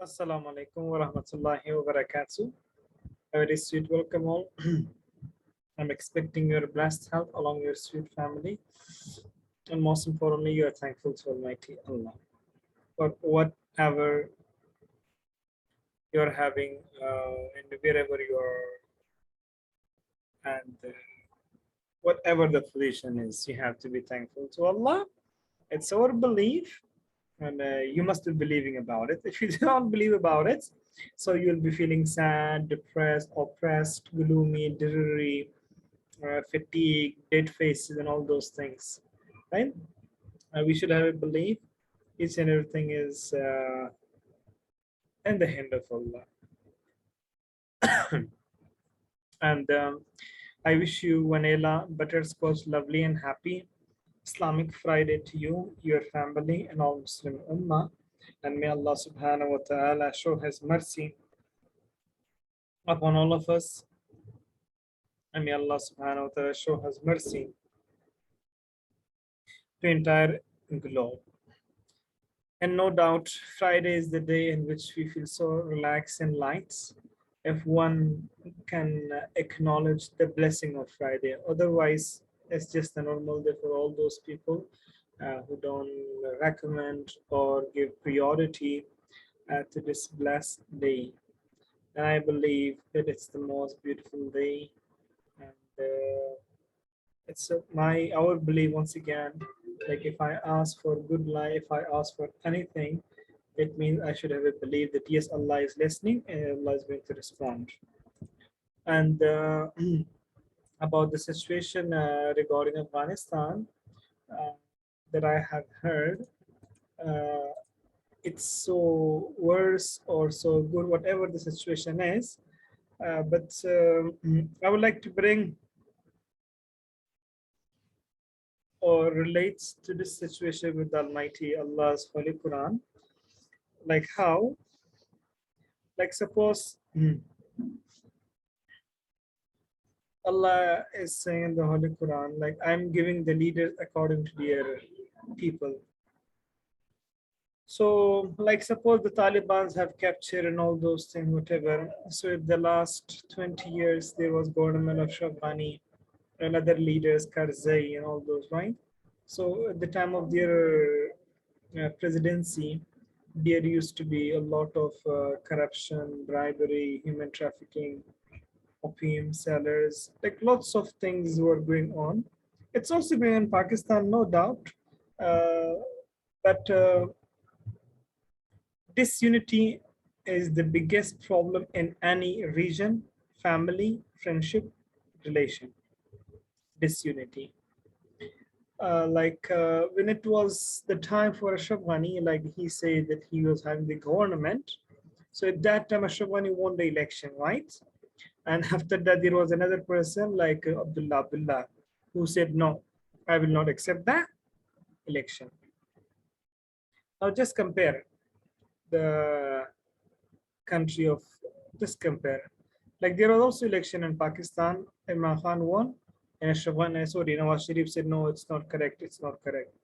Assalamu alaikum wa rahmatullahi wa barakatuh. A very sweet welcome all. I'm expecting your blessed health along your sweet family. And most importantly, you are thankful to Almighty Allah for whatever you're having and wherever you are and whatever the position is, you have to be thankful to Allah. It's our belief and you must be believing about it. If you don't believe about it, so you'll be feeling sad, depressed, oppressed, gloomy, dreary, fatigue, dead faces, and all those things, right? We should have a belief. Each and everything is in the hand of Allah. And I wish you, Vanilla, butterscotch, lovely and happy Islamic Friday to you, your family, and all Muslim Ummah. And may Allah subhanahu wa ta'ala show His mercy upon all of us. And may Allah subhanahu wa ta'ala show His mercy to entire globe. And no doubt, Friday is the day in which we feel so relaxed and light. If one can acknowledge the blessing of Friday, otherwise, it's just a normal day for all those people who don't recommend or give priority to this blessed day. And I believe that it's the most beautiful day, and it's our belief once again. Like if I ask for good life, if I ask for anything, it means I should have a belief that yes, Allah is listening and Allah is going to respond. And about the situation regarding Afghanistan that I have heard, it's so worse or so good, whatever the situation is. But I would like to bring or relates to this situation with Almighty Allah's Holy Quran. Like how, like suppose Allah is saying in the Holy Quran, like I'm giving the leaders according to their people. So like suppose the Taliban's have captured and all those things, whatever. So if the last 20 years there was government of Shabani and other leaders, Karzai and all those, right? So at the time of their presidency, there used to be a lot of corruption, bribery, human trafficking, opium sellers, like lots of things were going on. It's also going on in Pakistan, no doubt. But disunity is the biggest problem in any region, family, friendship, relation. Disunity. When it was the time for Ashraf Ghani, like he said that he was having the government. So at that time, Ashraf Ghani won the election, right? And after that, there was another person like Abdullah, who said, no, I will not accept that election. Now just compare the country of, just compare. Like there was also election in Pakistan, Imran Khan won, and Ashraf Ghani, sorry, Nawaz Sharif said, no, it's not correct, it's not correct.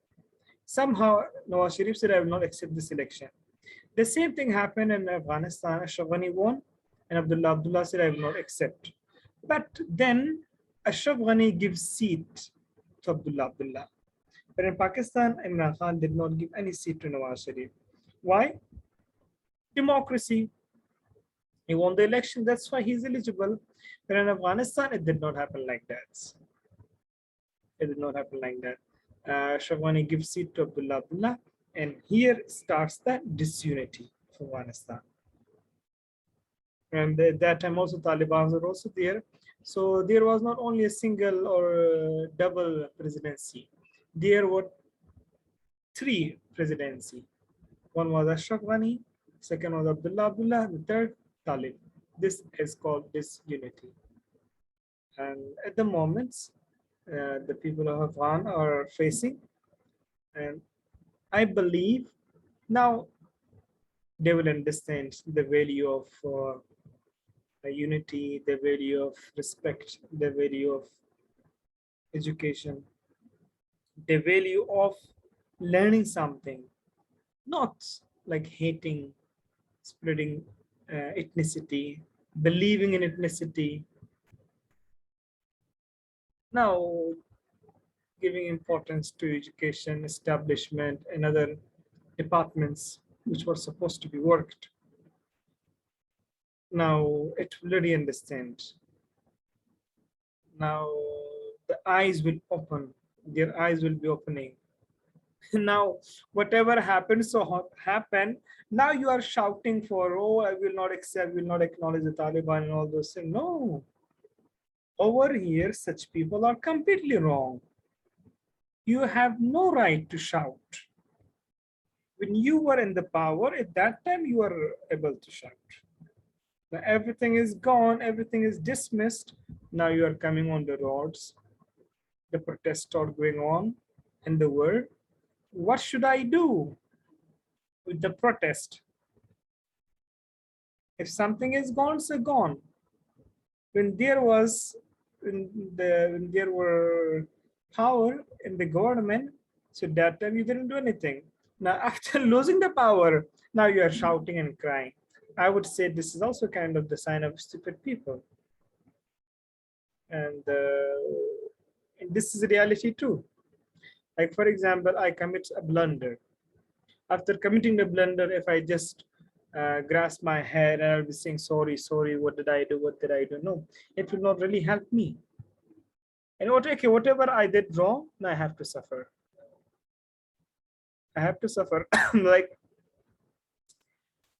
Somehow, Nawaz Sharif said, I will not accept this election. The same thing happened in Afghanistan. Ashraf Ghani won, and Abdullah said, I will not accept. But then Ashraf Ghani gives seat to Abdullah. But in Pakistan, Imran Khan did not give any seat to Nawaz Sharif. Why? Democracy. He won the election, that's why he's eligible. But in Afghanistan, it did not happen like that. It did not happen like that. Ashraf Ghani gives seat to Abdullah, and here starts the disunity of Afghanistan. And at that time also Taliban were also there. So there was not only a single or double presidency. There were three presidency. One was Ashraf Ghani, second was Abdullah, the third Talib. This is called disunity. And at the moment, the people of Afghan are facing, and I believe now they will understand the value of unity, the value of respect, the value of education, the value of learning something, not like hating spreading ethnicity, believing in ethnicity. Now, giving importance to education, establishment, and other departments which were supposed to be worked. Now it will really understand. Now the eyes will open, their eyes will be opening. Now whatever happened, so happen. Now you are shouting for, oh, I will not accept, will not acknowledge the Taliban and all those things. No, over here, such people are completely wrong. You have no right to shout. When you were in the power, at that time you were able to shout. Now everything is gone, everything is dismissed. Now you are coming on the roads. The protests are going on in the world. What should I do with the protest? If something is gone, so gone. When there were power in the government, so that time you didn't do anything. Now after losing the power, now you are shouting and crying. I would say this is also kind of the sign of stupid people. And this is reality too. Like for example, I commit a blunder. After committing the blunder, if I just grasp my head and I'll be saying, sorry, sorry, what did I do? What did I do? No, it will not really help me. And whatever I did wrong, I have to suffer. I have to suffer. Like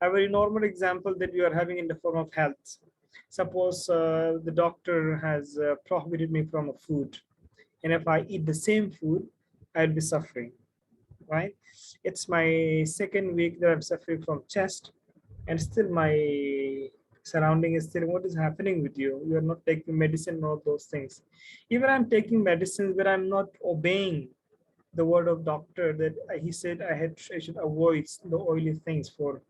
a very normal example that we are having in the form of health. Suppose the doctor has prohibited me from a food, and if I eat the same food, I'll be suffering, right? It's my second week that I'm suffering from chest, and still my surrounding is still, what is happening with you? You are not taking medicine and all those things. Even I'm taking medicines, but I'm not obeying the word of doctor that he said I should avoid the oily things for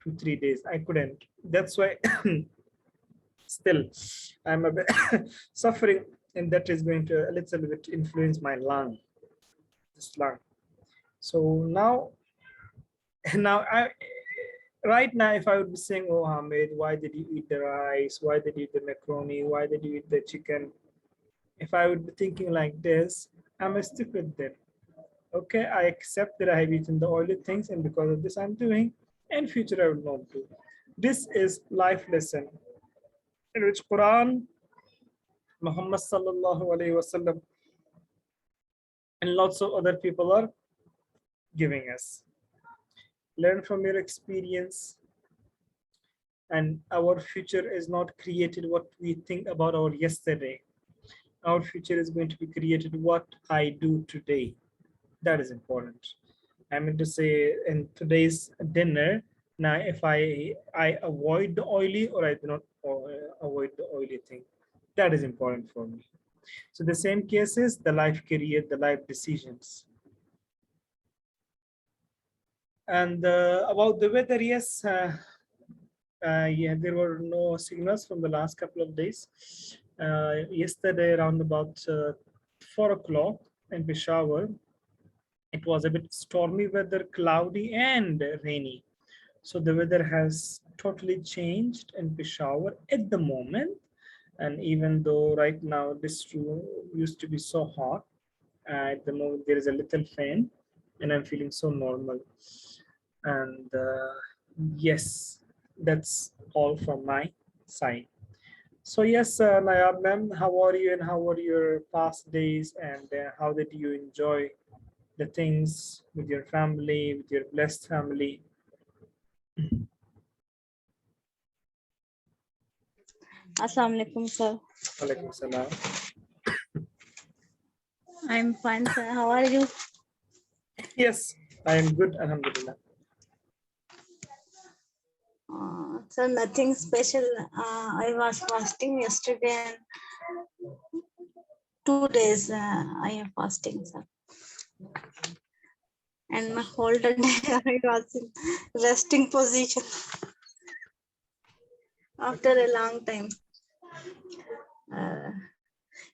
2-3 days. I couldn't. That's why still I'm a bit suffering, and that is going to a little bit influence my lung, this lung. So now right now, if I would be saying, oh Hamid, why did you eat the rice? Why did you eat the macaroni? Why did you eat the chicken? If I would be thinking like this, I'm a stupid then. Okay, I accept that I have eaten the oily things, and because of this I'm doing, and future I will not do. This is life lesson in which Quran, Muhammad sallallahu alaihi wasallam, and lots of other people are giving us. Learn from your experience, and our future is not created what we think about our yesterday. Our future is going to be created what I do today. That is important. I mean to say, in today's dinner, now if I avoid the oily or I do not avoid the oily thing, that is important for me. So the same case is the life career, the life decisions. And about the weather, yes, yeah, there were no signals from the last couple of days. Yesterday, around about 4 o'clock in Peshawar, it was a bit stormy weather, cloudy and rainy. So the weather has totally changed in Peshawar at the moment. And even though right now this room used to be so hot, at the moment there is a little fan, and I'm feeling so normal. And yes, that's all from my side. So yes, Nayab ma'am, how are you and how were your past days, and how did you enjoy the things with your family, with your blessed family? Assalamu alaikum, sir. Walaikum salam. I'm fine, sir. How are you? Yes, I am good, alhamdulillah. Sir, nothing special. I was fasting yesterday and 2 days I am fasting, sir. And my whole day I was in resting position after a long time.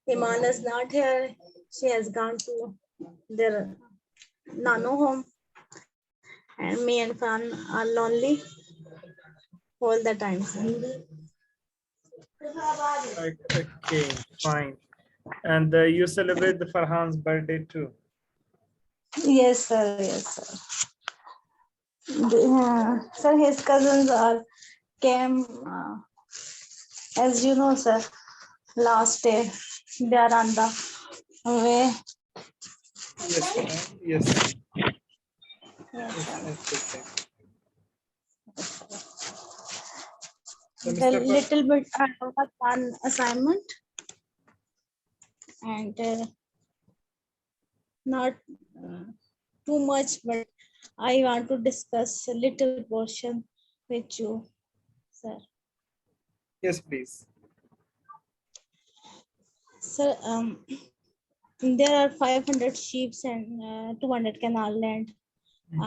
Iman is not here. She has gone to their Nano home. And me and Fan are lonely. all the time, sir. Okay, fine. And you celebrate the Farhan's birthday too. Yes, sir. Yes, sir. Sir, his cousins are came, as you know, sir. Last day, they are on the way. Yes, yes, Yes, yes, sir. yes, okay. So, The Mr. little bit I have one assignment and not uh, too much, but I want to discuss a little portion with you, sir. Yes, please. Sir, there are 500 sheep and 200 canal land,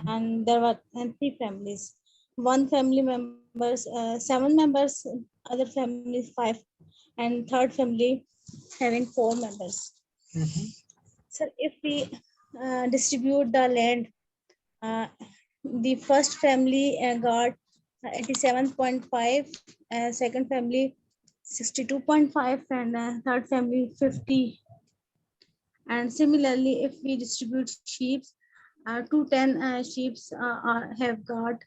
and there were 3 families. One family members, 7 members, other family 5, and third family having 4 members. So if we distribute the land, the first family got 87.5, second family 62.5, and third family 50. And similarly, if we distribute sheep, 210 sheep have got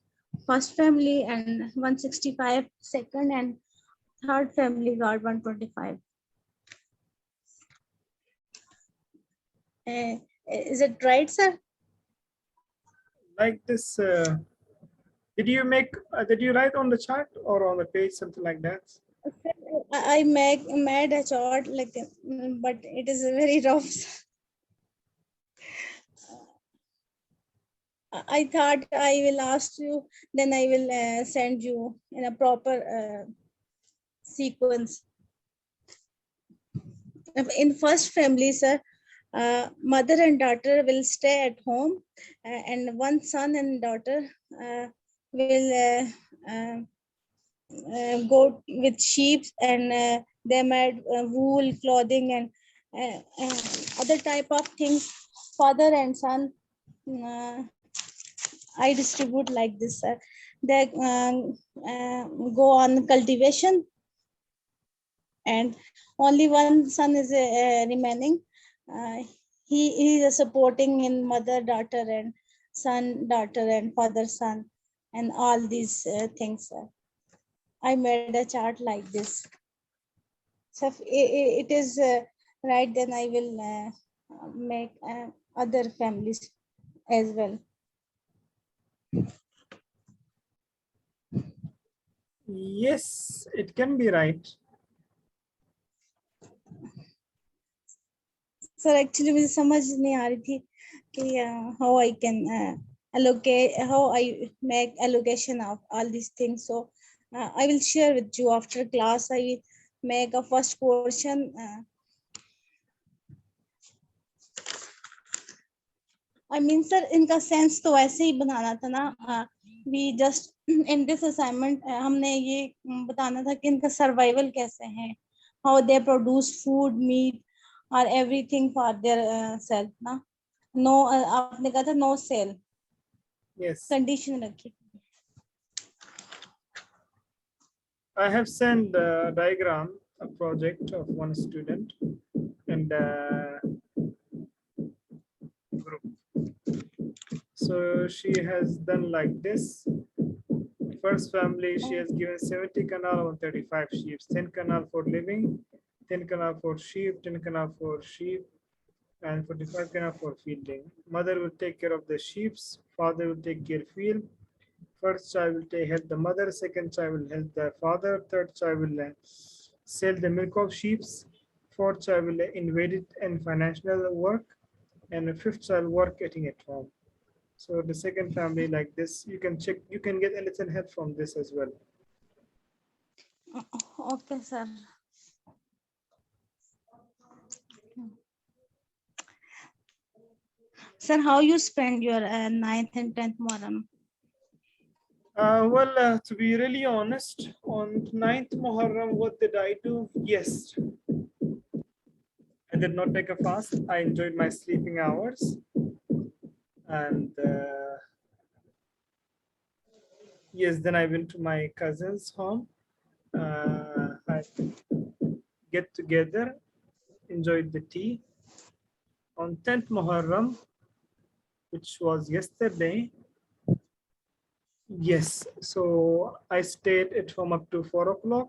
first family and 165 second, and third family got 125. Is it right, sir? Like this, did you write on the chart or on the page, something like that? I made a chart like, but it is very rough. I thought I will ask you, then I will send you in a proper sequence. In first family, sir, mother and daughter will stay at home, and one son and daughter will go with sheep, and they made wool clothing and other type of things. Father and son, uh, I distribute like this, sir. They go on cultivation, and only one son is remaining. uh, he is supporting in mother daughter and son daughter and father son and all these things, sir. I made a chart like this. So if it is right, then I will make other families as well. Yes, it can be right. Sir actually मुझे समझ नहीं आ रही थी कि how I can allocate, how I make allocation of all these things. So I will share with you after class. I will make a first portion. I mean, sir, इनका sense तो वैसे ही बनाना था ना. We just in this assignment हमने ये बताना था कि इनका survival कैसे है, how they produce food, meat, or everything for their self ना. No, आपने कहा था no sale. Yes. Condition रखी. I have sent a diagram, a project of one student, and group. So she has done like this. First family, she has given 70 canal on 35 sheep, 10 canal for living, 10 canal for sheep, 10 canal for sheep, and 45 canal for feeding. Mother will take care of the sheep, father will take care field. First child will take help the mother, second child will help the father, third child will sell the milk of sheep, fourth child will invade it in financial work, and the fifth child work getting at home. So the second family like this, you can check, you can get a little help from this as well. Okay, sir. Sir, how you spend your 9th and 10th Muharram? Well, to be really honest, on 9th Muharram, what did I do? Yes, I did not take a fast. I enjoyed my sleeping hours. And Yes, then I went to my cousin's home. I get together, enjoyed the tea. On 10th Muharram, which was yesterday, yes, so I stayed at home up to 4 o'clock.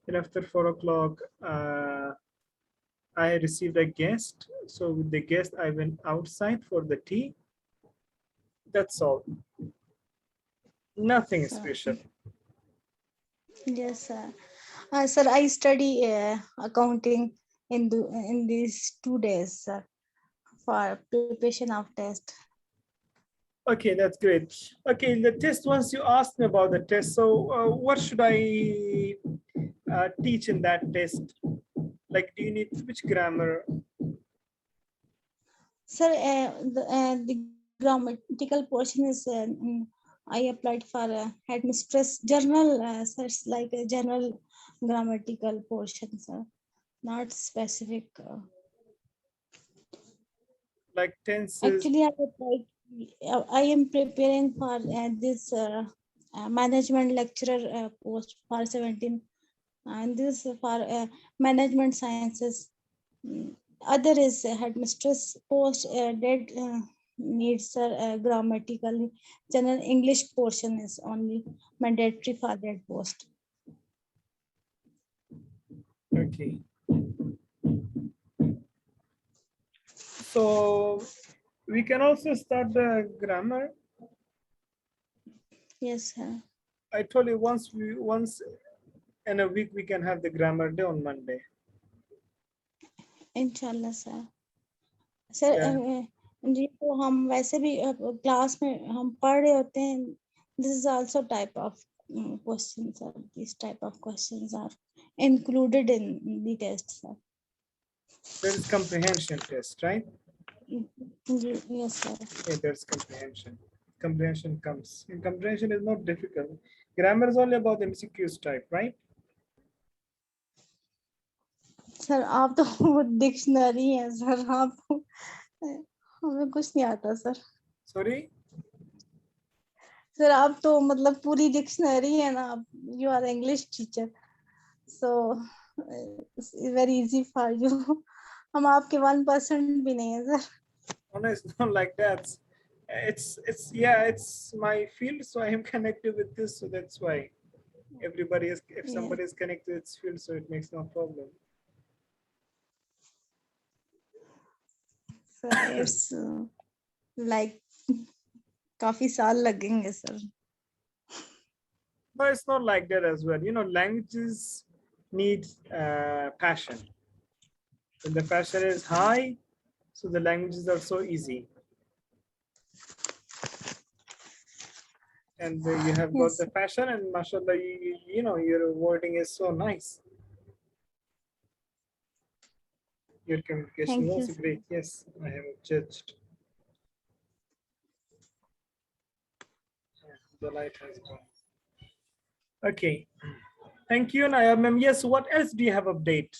And after 4 o'clock, I received a guest. So with the guest, I went outside for the tea. That's all. Nothing Sir. special. Yes, sir. Sir, I study accounting in these 2 days, sir, for preparation of test. Okay, that's great. Okay, the test, once you asked me about the test, so what should I teach in that test? Like, do you need which grammar? Sir, the grammatical portion is I applied for headmistress journal. Sir, it's like a general grammatical portion, sir, not specific. Like tenses? Actually, I am preparing for this management lecturer post for 17, and this is for management sciences. Mm, Other is headmistress post that needs grammatically general English portion is only mandatory for that post. Okay. So we can also start the grammar. Yes, sir. I told you once in a week we can have the grammar day on Monday. इंशाल्लाह sir. Sir Yeah. जी तो हम वैसे भी class में हम पढ़ रहे होते हैं. This is also type of questions, sir. These type of questions are included in the test, sir. There is comprehension test, right? Yes, sir. Yeah, there's comprehension. Comprehension comes. And comprehension is not difficult. Grammar is only about MCQs type, right? Sir आप तो वो dictionary है sir. आप हमें कुछ नहीं आता sir. Sorry? Sir आप तो मतलब पूरी डिक्शनरी है ना. You are English teacher, so it's very easy for you. हम आपके 1% भी नहीं है sir. Oh, no, it's not like that. It's my field, so I am connected with this, so that's why everybody is. If somebody is connected to its field, so it makes no problem. Sir it's like काफी साल लगेंगे sir. But it's not like that as well. You know, languages need passion. When the passion is high, so the languages are so easy. And you have got Yes. the passion, and mashallah, you know, your wording is so nice. Your communication Thank was you, great. Yes, I have judged. Yeah, the light has gone. Okay. Thank you, Naya ma'am. Yes, what else do you have update?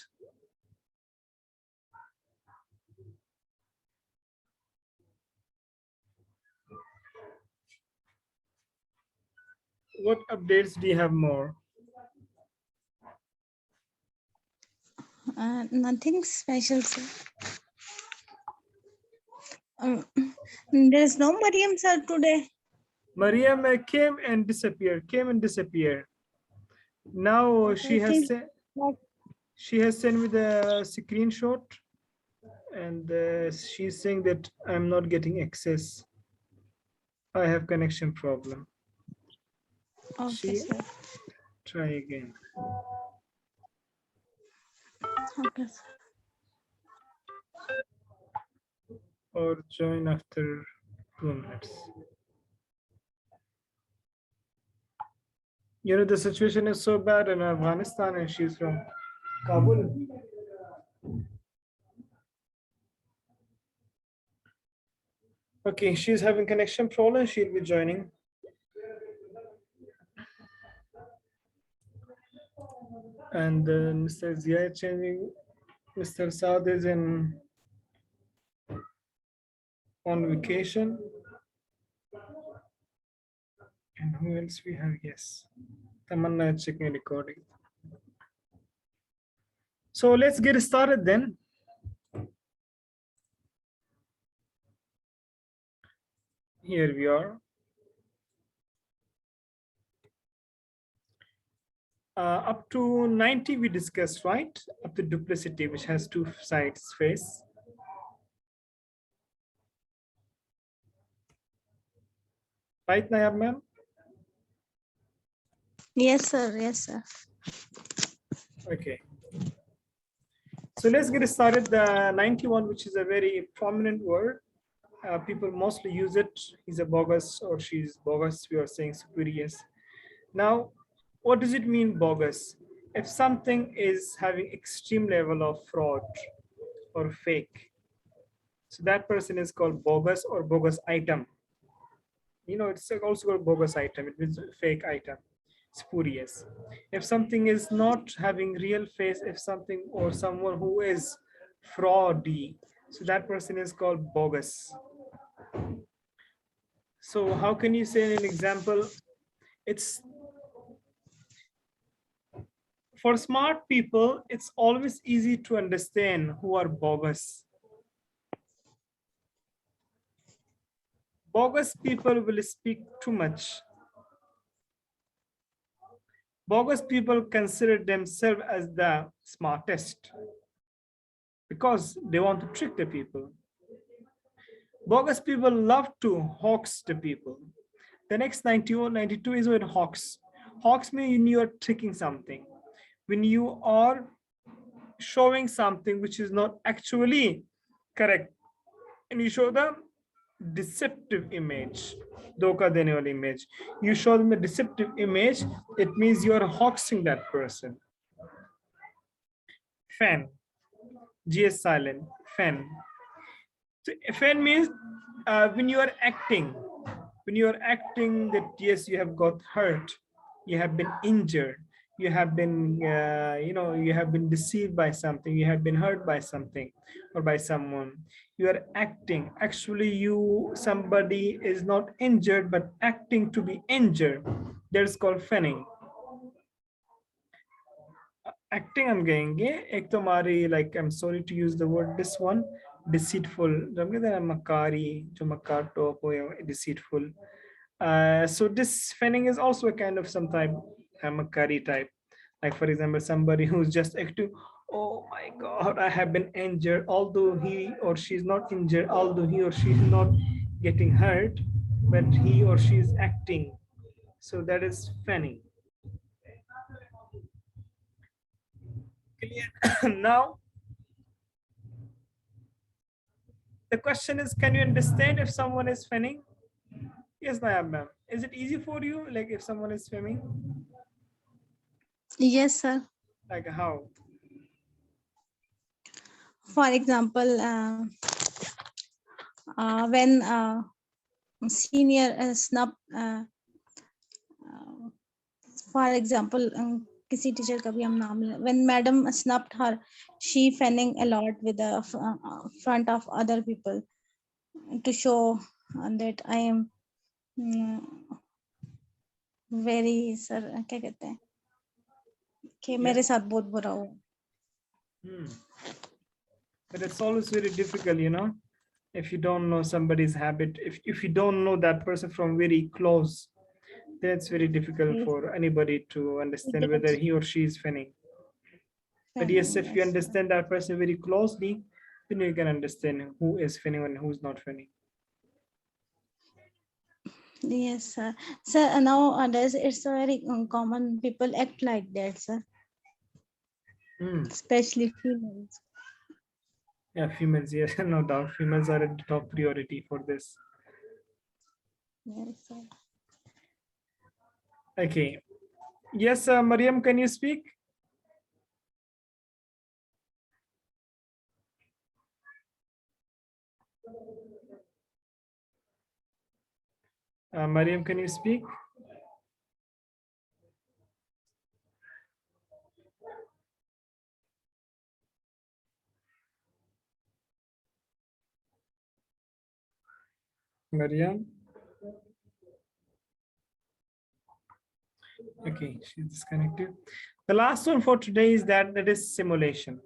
What updates do you have more? Nothing special, sir. There is no Mariam sir today. Mariam came and disappeared. Now she has sent me the screenshot, and she's saying that I'm not getting access. I have connection problem. Okay, sir. Try again. Okay, sir. Or join after 2 minutes. You know, the situation is so bad in Afghanistan, and she's from Kabul. Okay, she's having connection problem. She'll be joining. And Mr. Zia is changing. Mr. Saad is on vacation. And who else we have? Yes. Tamanna is checking recording. So let's get started then. Here we are. Up to 90 we discussed, right? Up to duplicity, which has two sides face. Right, Nayab ma'am? Yes, sir. Yes, sir. Okay. So let's get started. The 91, which is a very prominent word. People mostly use it. He's a bogus or she's bogus. We are saying spurious. Now, what does it mean bogus? If something is having extreme level of fraud or fake, so that person is called bogus or bogus item. You know, it's also called bogus item. It means fake item, spurious. If something is not having real face, if something or someone who is fraudy, so that person is called bogus. So how can you say an example? It's for smart people, it's always easy to understand who are bogus. Bogus people will speak too much. Bogus people consider themselves as the smartest because they want to trick the people. Bogus people love to hoax the people. The next 91, 92 is with hoax. Hoax means when you are tricking something. When you are showing something which is not actually correct. And you show the deceptive image. Dhoka dene wali image. You show them a deceptive image, it means you are hoaxing that person. Fan. G is silent. Fan. So fan means when you are acting, that yes, you have got hurt, you have been injured, you have been, you have been deceived by something, you have been hurt by something or by someone. You are acting. Actually, somebody is not injured but acting to be injured. That's called fanning. Acting हम कहेंगे एक तो हमारी like I'm sorry to use the word this one deceitful जब कहते हैं मकारी जो मकार टॉप हो या deceitful. So this fanning is also a kind of some type makari type, like for example somebody who's just acting, oh my god, I have been injured, although he or she is not injured, although he or she is not getting hurt, but he or she is acting. So that is fanning. Clear? Now the question is, can you understand if someone is fanning? Yes, Nayab ma'am. Is it easy for you, like if someone is fanning? Yes, sir. Like how? For example, when senior snub, for example, किसी teacher का भी हम नाम ले, when madam snubbed her, she fanning a lot with the front of other people to show that I am very, sir, क्या कहते हैं कि मेरे साथ बहुत बुरा हुआ. But it's always very difficult, if you don't know somebody's habit, if you don't know that person from very close, then it's very difficult for anybody to understand whether he or she is fanning. But yes, if you understand that person very closely, then you can understand who is fanning and who's not fanning. Yes, sir. Sir, nowadays it's very common. People act like that, sir. Especially females. Yeah, females, yes, no doubt. Females are at the top priority for this. Yes, sir. Okay. Yes, Mariam, can you speak? Mariam, can you speak? Mariam? Okay, she's disconnected. The last one for today is that is simulation.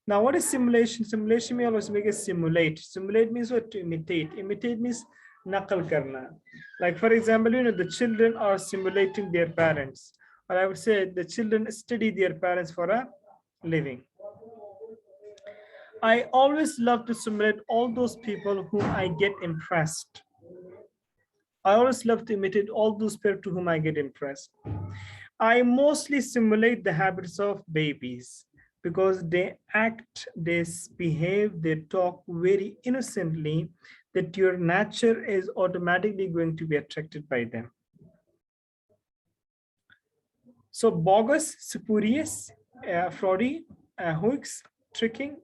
Now, what is simulation? Simulation means always make it simulate. Simulate means what? To imitate. Imitate means nakal karna. Like for example, the children are simulating their parents, or I would say the children study their parents for a living. I always love to simulate all those people whom I get impressed. I always love to imitate all those people to whom I get impressed. I mostly simulate the habits of babies because they act, they behave, they talk very innocently that your nature is automatically going to be attracted by them. So bogus, spurious, fraudy, hoax, tricking,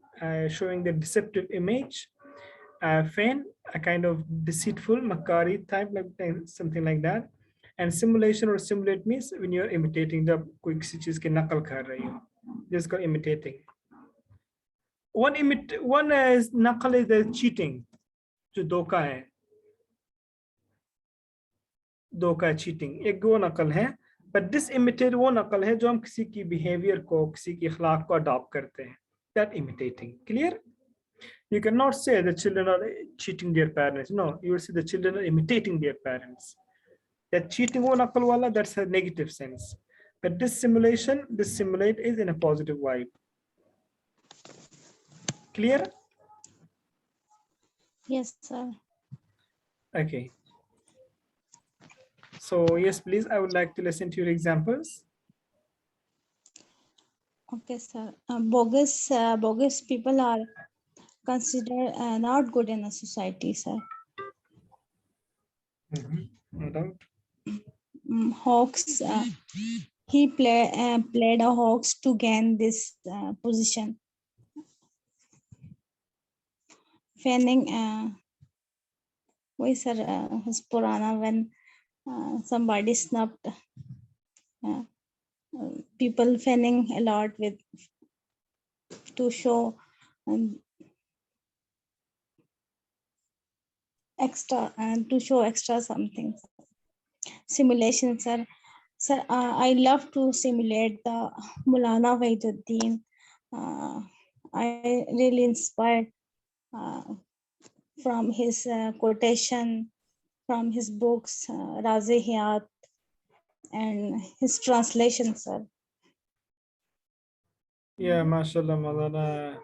showing the deceptive image, feign, a kind of deceitful, makari type, like something like that. And simulation or simulate means when you're imitating the कोई किसी चीज के नकल कर रही हो, just called imitating. One is नकल is the cheating, जो धोखा है, धोखा cheating, एक वो नकल है. But this imitate वो नकल है जो हम किसी की behavior को, किसी की अखलाक को adopt करते हैं. That imitating. Clear? You cannot say the children are cheating their parents. No, you will say the children are imitating their parents. That cheating वो नकल वाला, that's a negative sense. But this simulate is in a positive vibe. Clear? Yes, sir. Okay. So yes, please, I would like to listen to your examples. Okay, sir. Bogus people are considered not good in a society, sir. No doubt. Hoax. He played a hoax to gain this position. Feigning. Why, sir? His Purana when somebody snubbed. People feigning a lot with to show extra and to show extra something. Simulation, sir. Sir, I love to simulate the Mulana Waiduddin. I really inspired from his quotation, from his books, Razihiyat, and his translation, sir. Yeah, mashallah, Maulana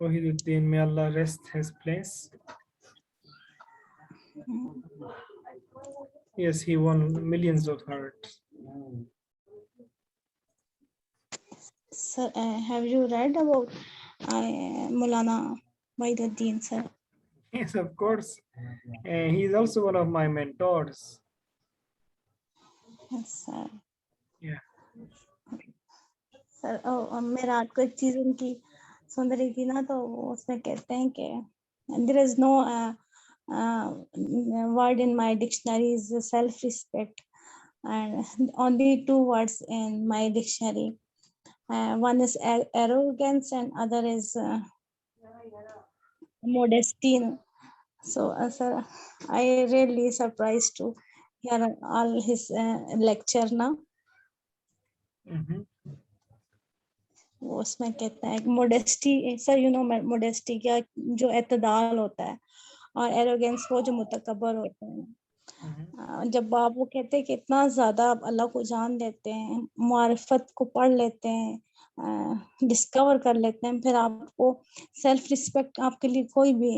Wahiduddin, may Allah rest his place. Yes, he won millions of hearts. Sir, have you read about Mulana Waiduddin, sir? Yes, of course. He is also one of my mentors. Yes, sir. Yeah. Sir मैं रात को एक चीज उनकी सुन रही थी ना, तो वो उसमें कहते हैं कि there is no word in my dictionary is self respect, and only two words in my dictionary, one is arrogance and other is modesty. So sir, I really surprised to hear all his lecture now. वो उसमें कहता है modesty, sir you know modesty क्या, जो एतदाल होता है, और arrogance वो जो मुतकब्बर होते हैं. जब आप वो कहते हैं कि इतना ज्यादा आप अल्लाह को जान लेते हैं, मारिफत को पढ़ लेते हैं, डिस्कवर कर लेते हैं, फिर आपको सेल्फ रिस्पेक्ट आपके लिए कोई भी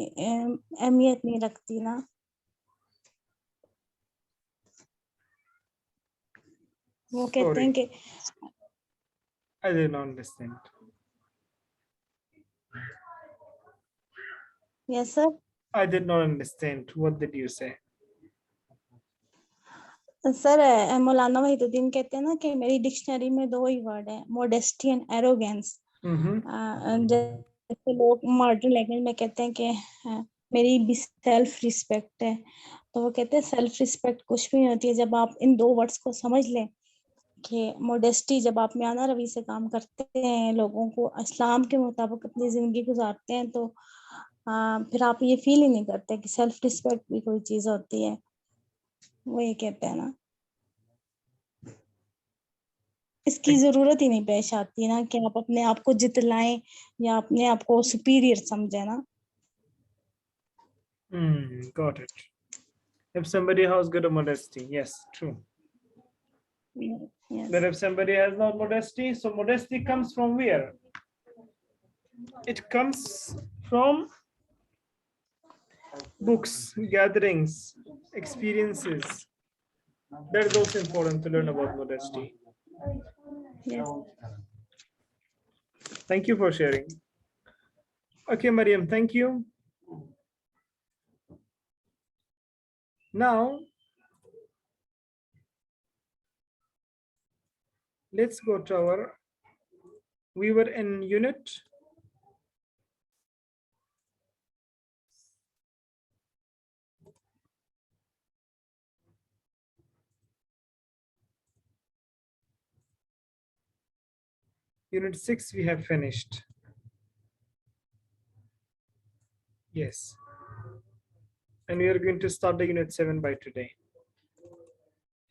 अहमियत नहीं रखती ना. वो कहते हैं कि I did not understand. Yes, sir. I did not understand. What did you say? Sir मौलाना वहीदुद्दीन कहते हैं ना कि मेरी डिक्शनरी में दो ही वर्ड है, मोडेस्टी एंड एरोगेंस. जैसे लोग मॉडर्न लैंग्वेज में कहते हैं कि मेरी भी सेल्फ रिस्पेक्ट है, तो वो कहते हैं सेल्फ रिस्पेक्ट कुछ भी नहीं होती है. जब आप इन दो वर्ड्स को समझ लें कि मोडेस्टी, जब आप मियाना रवि से काम करते हैं, लोगों को इस्लाम के मुताबिक अपनी जिंदगी गुजारते हैं, तो फिर आप ये फील ही नहीं करते कि सेल्फ रिस्पेक्ट भी कोई चीज होती है. वो ये कहते हैं ना. इसकी जरूरत ही नहीं पेश आती ना कि आप अपने आप को जितलाएं या अपने आप को सुपीरियर समझे ना. Got it. If somebody has good modesty, yes, true. Yes. But if somebody has no modesty, so modesty comes from where? It comes from books, gatherings, experiences. That is also important to learn about modesty. Yes. Thank you for sharing. Okay, Mariam, thank you. Now, let's go to our, we were in unit. Unit 6 we have finished. Yes. And we are going to start the unit 7 by today.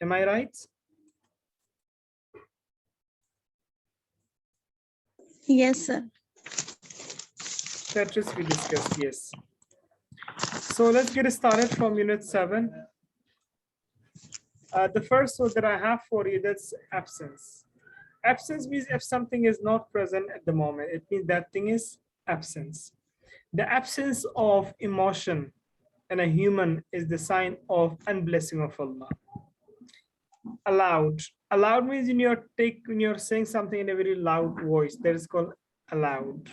Am I right? Yes, sir. That is we discussed, yes. So let's get started from unit 7. The first word that I have for you, that's absence. Absence means if something is not present at the moment, it means that thing is absence. The absence of emotion in a human is the sign of unblessing of Allah. Aloud. Aloud means when you're saying something in a very loud voice, that is called aloud.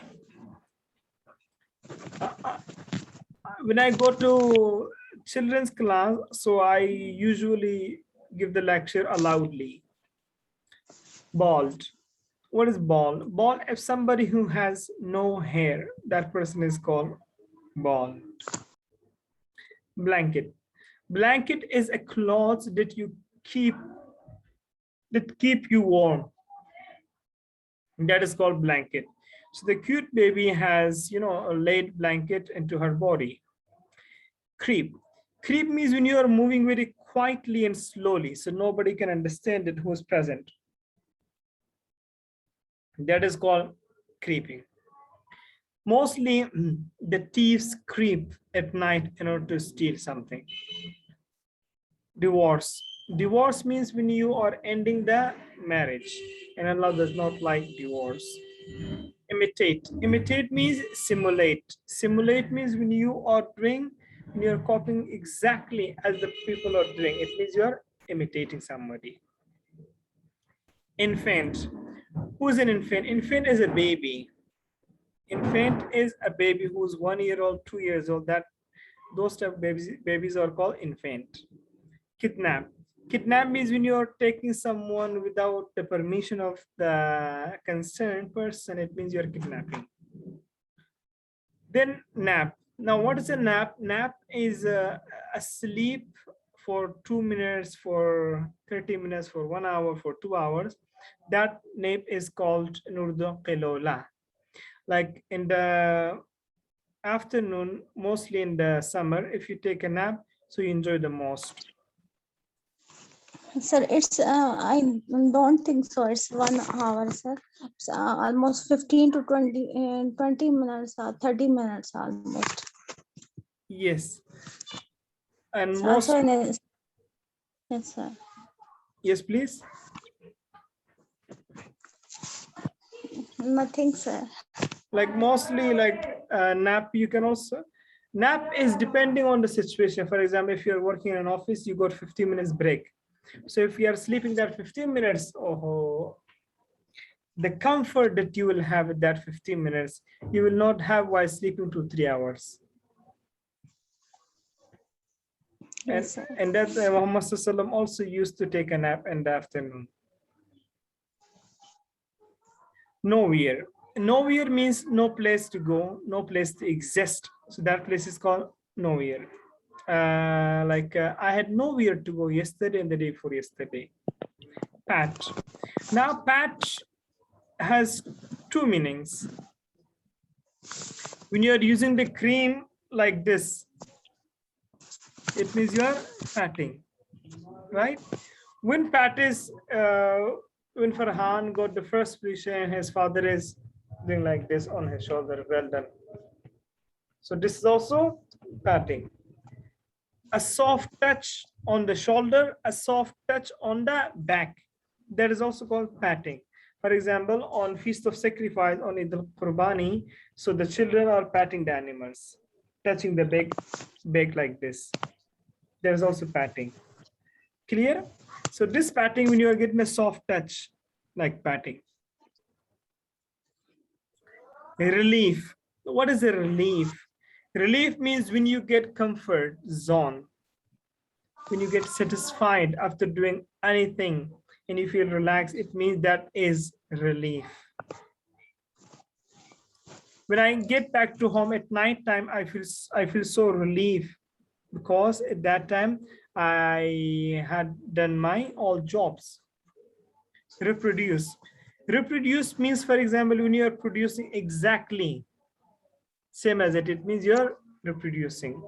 When I go to children's class, so I usually give the lecture aloudly. Bald. What is bald? Bald, if somebody who has no hair, that person is called bald. Blanket. Blanket is a cloth that you keep, that keep you warm. That is called blanket. So the cute baby has, a laid blanket into her body. Creep. Creep means when you are moving very quietly and slowly, so nobody can understand it who is present. That is called creeping. Mostly the thieves creep at night in order to steal something. Divorce. Divorce means when you are ending the marriage, and Allah does not like divorce. Imitate. Imitate means simulate. Simulate means when you are doing, when you're copying exactly as the people are doing, it means you're imitating somebody. Infant. Who's an infant? Infant is a baby. Infant is a baby who's 1 year old, 2 years old. Those type of babies are called infant. Kidnap. Kidnap means when you're taking someone without the permission of the concerned person, it means you're kidnapping. Then nap. Now, what is a nap? Nap is a sleep for 2 minutes, for 30 minutes, for 1 hour, for 2 hours. That nap is called Nurdo Qilola. Like in the afternoon, mostly in the summer, if you take a nap, so you enjoy the most. Sir, it's I don't think so. It's 1 hour, sir. It's almost 15 to 20 minutes or 30 minutes almost. Yes. And It's most. also in a, yes, sir. Yes, please. Nothing, sir. Like mostly like nap, you can also, nap is depending on the situation. For example, if you're working in an office, you got 15 minutes break. So if you are sleeping that 15 minutes, oh, the comfort that you will have with that 15 minutes, you will not have while sleeping 2-3 hours. Yes, and that Muhammad Sallallahu also used to take a nap in the afternoon. Nowhere. Nowhere means no place to go, no place to exist. So that place is called nowhere. I had nowhere to go yesterday and the day before yesterday. Patch. Now patch has two meanings. When you're using the cream like this, it means you're patting, right? When pat is when Farhan got the first position, his father is doing like this on his shoulder. Well done. So this is also patting. A soft touch on the shoulder, a soft touch on the back. That is also called patting. For example, on Feast of Sacrifice, on Eid al-Qurbani, so the children are patting the animals, touching the back like this. There is also patting. Clear? So this patting, when you are getting a soft touch, like patting. Relief. What is a relief? Relief means when you get comfort zone, when you get satisfied after doing anything and you feel relaxed, it means that is relief. When I get back to home at night time, I feel so relief, because at that time I had done my all jobs. Reproduce. Reproduce means, for example, when you are producing exactly same as it means you're reproducing.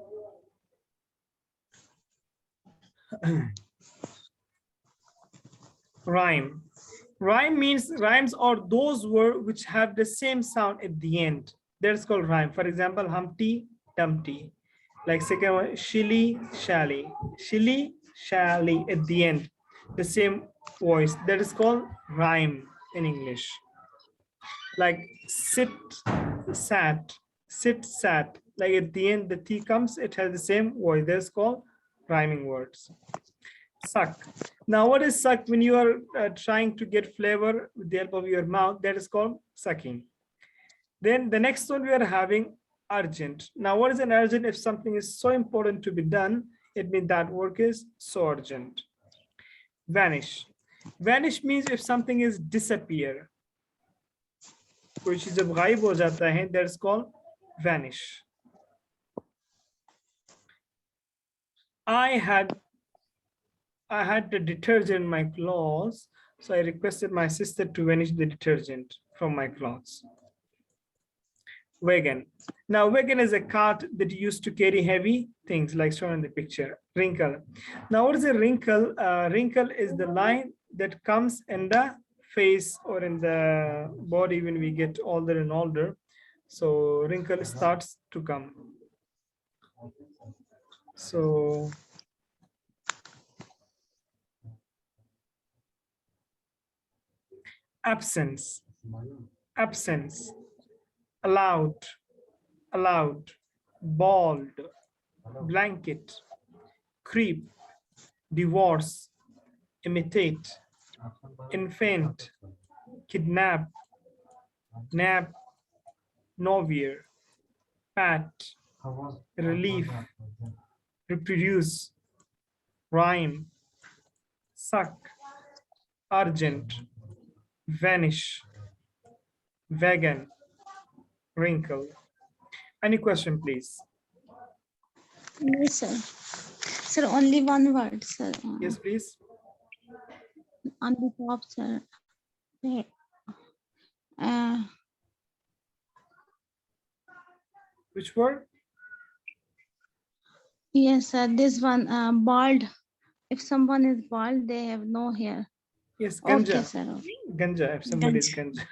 Rhyme. Rhyme means rhymes are those words which have the same sound at the end. That's called rhyme. For example, Humpty Dumpty. Like second one, shilly shally. Shilly shally at the end. The same voice. That is called rhyme in English. Like sit, sat, sit, sat. Like at the end, the T comes, it has the same voice. That's called rhyming words. Suck. Now, what is suck? When you are trying to get flavor with the help of your mouth, that is called sucking. Then the next one we are having urgent. Now, what is an urgent? If something is so important to be done, it means that work is so urgent. Vanish. Vanish means if something is disappear. कोई चीज जब गायब हो जाता है, that is called vanish. I had the detergent in my clothes, so I requested my sister to vanish the detergent from my clothes. Wagon. Now, wagon is a cart that used to carry heavy things, like shown in the picture. Wrinkle. Now, what is a wrinkle? Wrinkle is the line that comes in the face or in the body when we get older and older. So wrinkle starts to come. So absence, absence, allowed, allowed, bald, blanket, creep, divorce, imitate, infant, kidnap, nap, novier, pat, relief, reproduce, rhyme, suck, urgent, vanish, vegan, wrinkle. Any question, please? No, sir. Sir, only one word, sir. Yes, please. On the top, sir. Which word? Yes, sir. This one, bald. If someone is bald, they have no hair. Yes, ganja. Okay, sir. Ganja, if somebody is ganja.